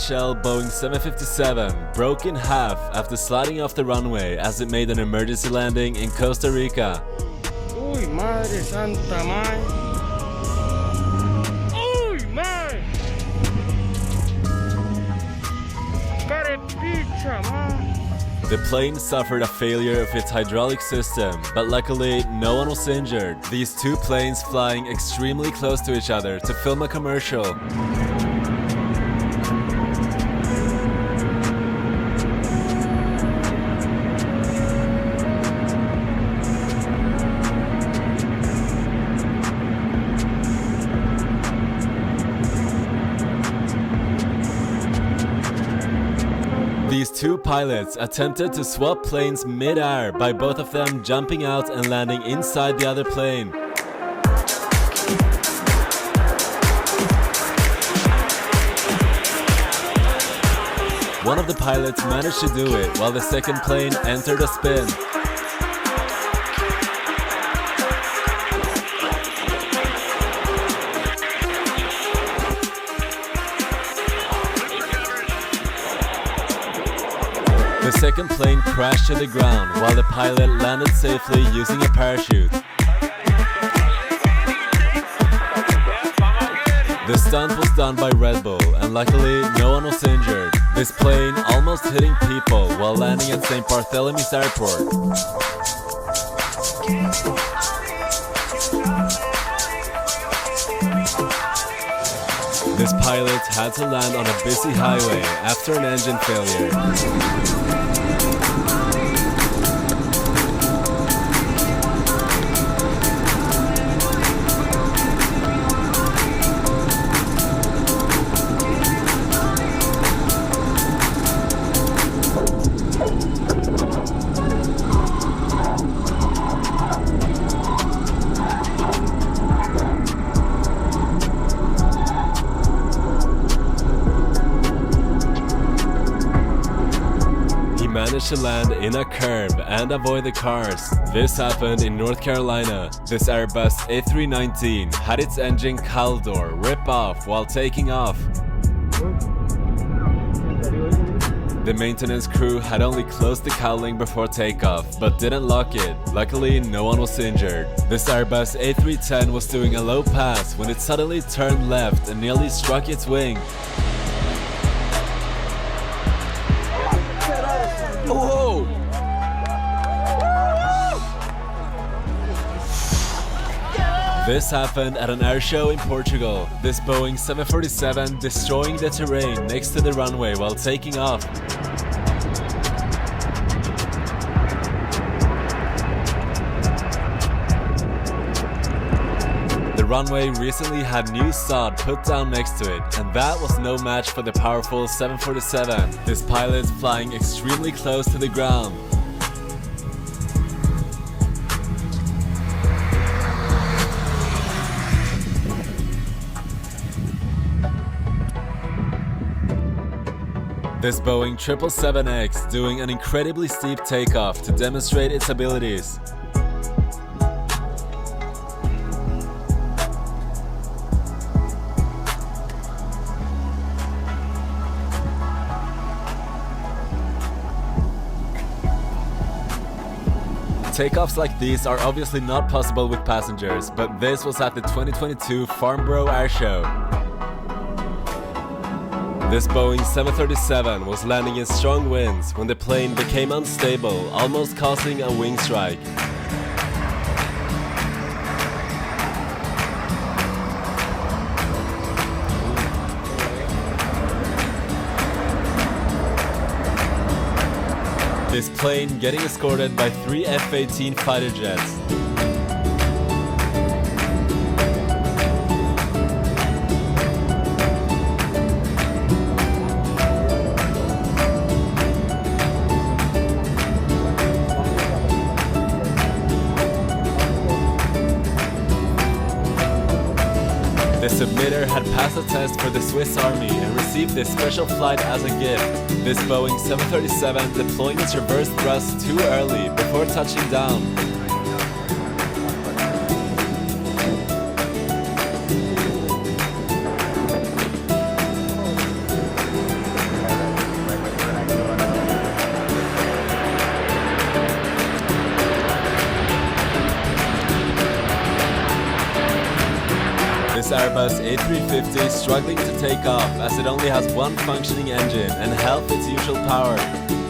nutshell, Boeing 757 broke in half after sliding off the runway as it made an emergency landing in Costa Rica. Uy, madre santa, man. Uy, man. Carepicha, man. The plane suffered a failure of its hydraulic system, but luckily no one was injured. These two planes flying extremely close to each other to film a commercial. These two pilots attempted to swap planes mid-air by both of them jumping out and landing inside the other plane. One of the pilots managed to do it while the second plane entered a spin. The second plane crashed to the ground while the pilot landed safely using a parachute. The stunt was done by Red Bull and luckily no one was injured. This plane almost hitting people while landing at St. Bartholomew's Airport. This pilot had to land on a busy highway after an engine failure. Managed to land in a curb and avoid the cars. This happened in North Carolina. This Airbus A319 had its engine cowl door rip off while taking off. The maintenance crew had only closed the cowling before takeoff, but didn't lock it. Luckily, no one was injured. This Airbus A310 was doing a low pass when it suddenly turned left and nearly struck its wing. Whoa! This happened at an air show in Portugal. This Boeing 747 destroying the terrain next to the runway while taking off. The runway recently had new sod put down next to it, and that was no match for the powerful 747. This pilot flying extremely close to the ground. This Boeing 777X doing an incredibly steep takeoff to demonstrate its abilities. Takeoffs like these are obviously not possible with passengers, but this was at the 2022 Farnborough Air Show. This Boeing 737 was landing in strong winds when the plane became unstable, almost causing a wing strike. This plane getting escorted by 3 F-18 fighter jets. The submitter had passed a test for the Swiss Army and received this special flight as a gift. This Boeing 737 deploying its reverse thrust too early before touching down. this Airbus A350 is struggling to take off as it only has one functioning engine and half its usual power.